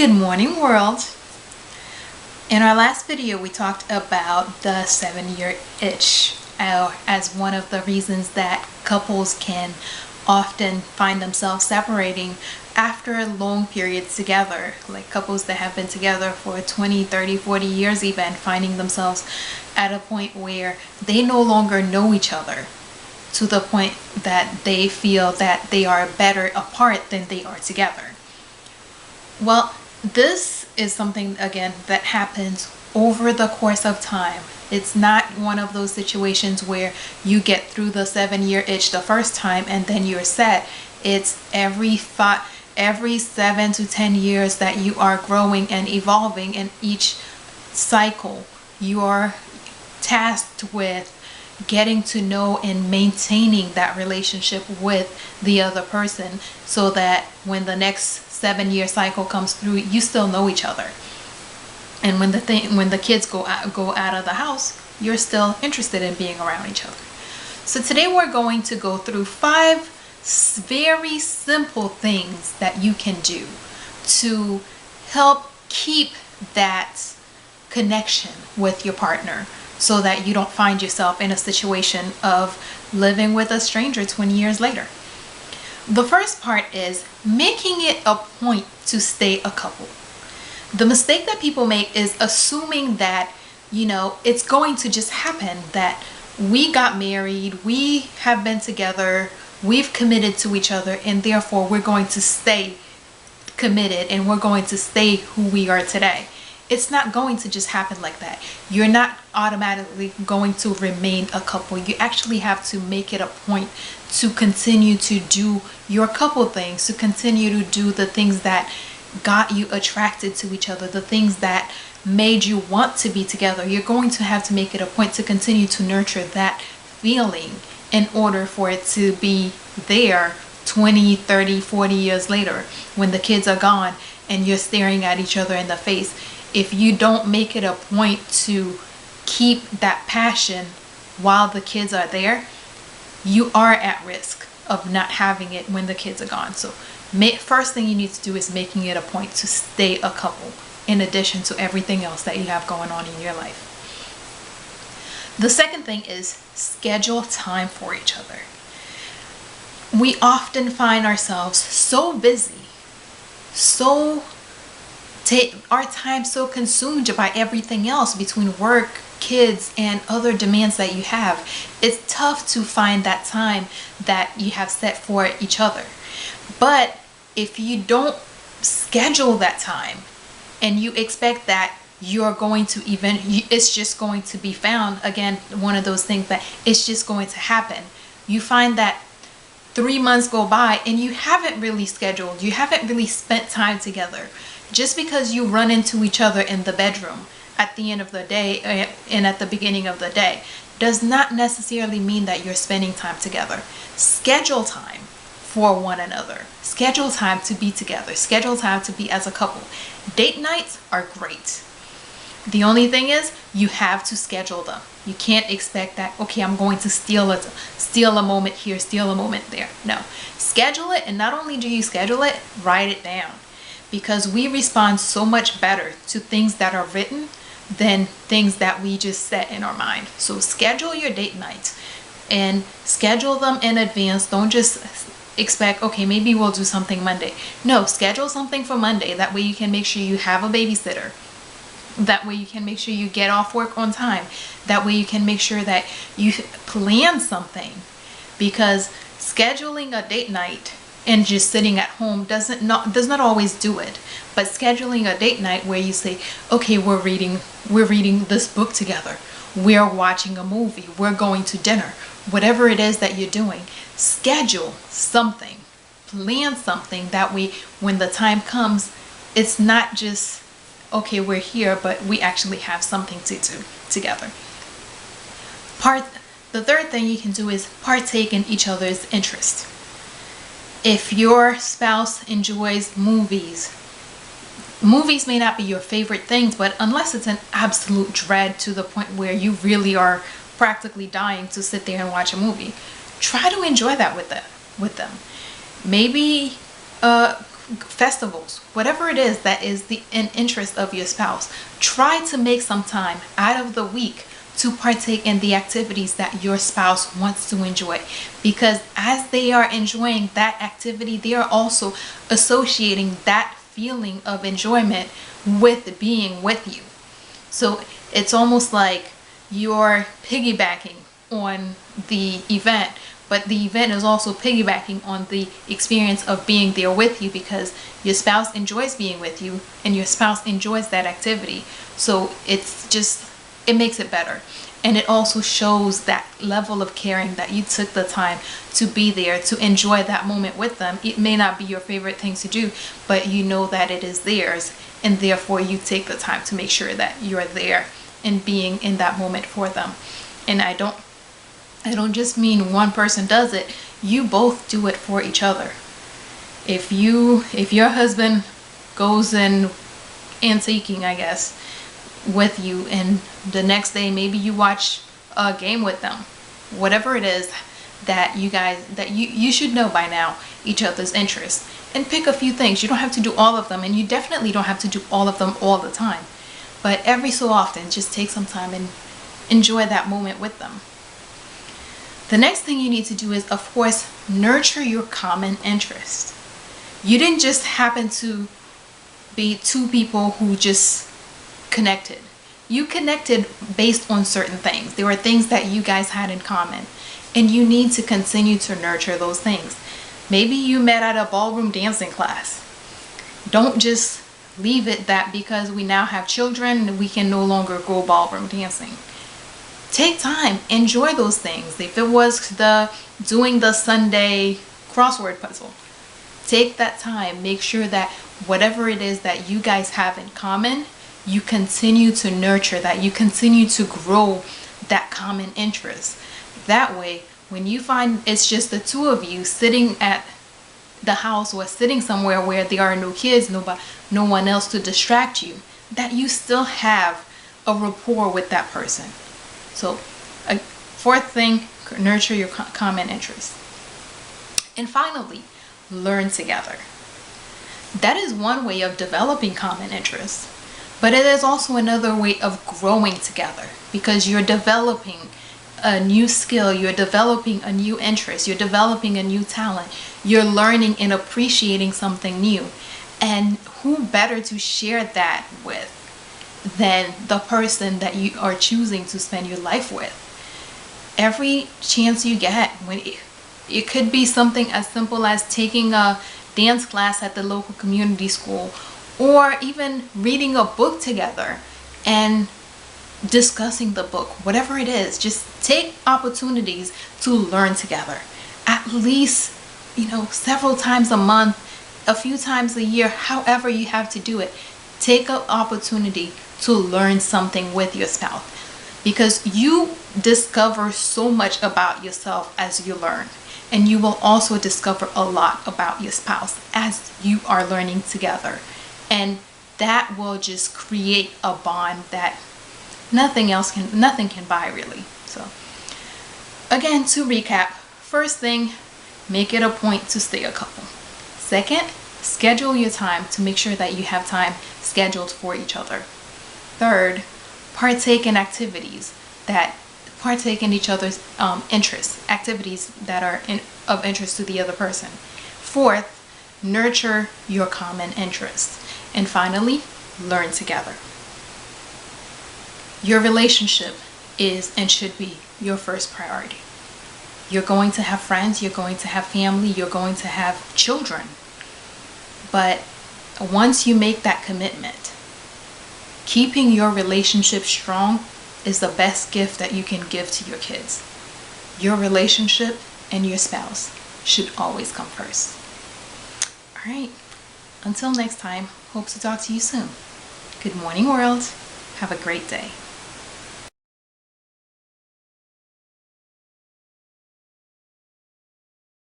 Good morning, world. In our last video, we talked about the 7-year itch as one of the reasons that couples can often find themselves separating after long periods together, like couples that have been together for 20, 30, 40 years even, finding themselves at a point where they no longer know each other, to the point that they feel that they are better apart than they are together. Well, this is something, again, that happens over the course of time. It's not one of those situations where you get through the 7-year itch the first time and then you're set. It's every 7 to 10 years that you are growing and evolving, and each cycle you are tasked with getting to know and maintaining that relationship with the other person, so that when the next 7-year cycle comes through, you still know each other. And when the kids go out of the house, you're still interested in being around each other. So today we're going to go through 5 very simple things that you can do to help keep that connection with your partner, so that you don't find yourself in a situation of living with a stranger 20 years later. The first part is making it a point to stay a couple. The mistake that people make is assuming that, it's going to just happen, that we got married, we have been together, we've committed to each other, and therefore we're going to stay committed and we're going to stay who we are today. It's not going to just happen like that. You're not automatically going to remain a couple. You actually have to make it a point to continue to do your couple things, to continue to do the things that got you attracted to each other, the things that made you want to be together. You're going to have to make it a point to continue to nurture that feeling in order for it to be there 20, 30, 40 years later when the kids are gone and you're staring at each other in the face. If you don't make it a point to keep that passion while the kids are there, you are at risk of not having it when the kids are gone. So first thing you need to do is making it a point to stay a couple, in addition to everything else that you have going on in your life. The second thing is schedule time for each other. We often find ourselves so busy, our time so consumed by everything else between work, kids, and other demands that you have. It's tough to find that time that you have set for each other. But if you don't schedule that time and you expect that you're going to it's just going to be found, again, one of those things that it's just going to happen. You find that 3 months go by and you haven't really scheduled, you haven't really spent time together. Just because you run into each other in the bedroom at the end of the day and at the beginning of the day does not necessarily mean that you're spending time together. Schedule time for one another. Schedule time to be together. Schedule time to be as a couple. Date nights are great. The only thing is you have to schedule them. You can't expect that, okay, I'm going to steal a moment here, steal a moment there. No. Schedule it, and not only do you schedule it, write it down. Because we respond so much better to things that are written than things that we just set in our mind. So schedule your date nights and schedule them in advance. Don't just expect, okay, maybe we'll do something Monday. No, schedule something for Monday. That way you can make sure you have a babysitter. That way you can make sure you get off work on time. That way you can make sure that you plan something. Because scheduling a date night and just sitting at home does not always do it. But scheduling a date night where you say, okay, we're reading this book together, we're watching a movie, we're going to dinner, whatever it is that you're doing, schedule something, plan something. That way when the time comes, it's not just, okay, we're here, but we actually have something to do together. The third thing you can do is partake in each other's interest. If your spouse enjoys movies may not be your favorite things, but unless it's an absolute dread to the point where you really are practically dying to sit there and watch a movie, try to enjoy that with them. Maybe festivals, whatever it is that is an interest of your spouse, try to make some time out of the week to partake in the activities that your spouse wants to enjoy, because as they are enjoying that activity, they are also associating that feeling of enjoyment with being with you. So it's almost like you're piggybacking on the event, but the event is also piggybacking on the experience of being there with you, because your spouse enjoys being with you and your spouse enjoys that activity. So it makes it better. And it also shows that level of caring, that you took the time to be there, to enjoy that moment with them. It may not be your favorite thing to do, but you know that it is theirs, and therefore you take the time to make sure that you're there and being in that moment for them. And I don't just mean one person does it, you both do it for each other. If your husband goes in antiquing, I guess, with you, and the next day maybe you watch a game with them, whatever it is that you should know by now each other's interests, and pick a few things. You don't have to do all of them, and you definitely don't have to do all of them all the time, but every so often just take some time and enjoy that moment with them. The next thing you need to do is, of course, nurture your common interest. You didn't just happen to be two people who just connected. You connected based on certain things. There were things that you guys had in common, and you need to continue to nurture those things. Maybe you met at a ballroom dancing class. Don't just leave it that because we now have children, we can no longer go ballroom dancing. Take time, enjoy those things. If it was doing the Sunday crossword puzzle, take that time. Make sure that whatever it is that you guys have in common, you continue to nurture that. You continue to grow that common interest. That way, when you find it's just the two of you sitting at the house or sitting somewhere where there are no kids, no one else to distract you, that you still have a rapport with that person. So, fourth thing, nurture your common interest. And finally, learn together. That is one way of developing common interests, but it is also another way of growing together, because you're developing a new skill, you're developing a new interest, you're developing a new talent, you're learning and appreciating something new. And who better to share that with than the person that you are choosing to spend your life with? Every chance you get, it could be something as simple as taking a dance class at the local community school, or even reading a book together and discussing the book. Whatever it is, just take opportunities to learn together. At least, several times a month, a few times a year, however you have to do it. Take an opportunity to learn something with your spouse, because you discover so much about yourself as you learn, and you will also discover a lot about your spouse as you are learning together, and that will just create a bond that nothing can buy, really. So again, to recap, first thing, make it a point to stay a couple. Second, schedule your time to make sure that you have time scheduled for each other. Third, partake in activities that partake in each other's interests, activities that are of interest to the other person. Fourth, nurture your common interests. And finally, learn together. Your relationship is and should be your first priority. You're going to have friends, you're going to have family, you're going to have children. But once you make that commitment, keeping your relationship strong is the best gift that you can give to your kids. Your relationship and your spouse should always come first. All right, until next time, hope to talk to you soon. Good morning, world. Have a great day.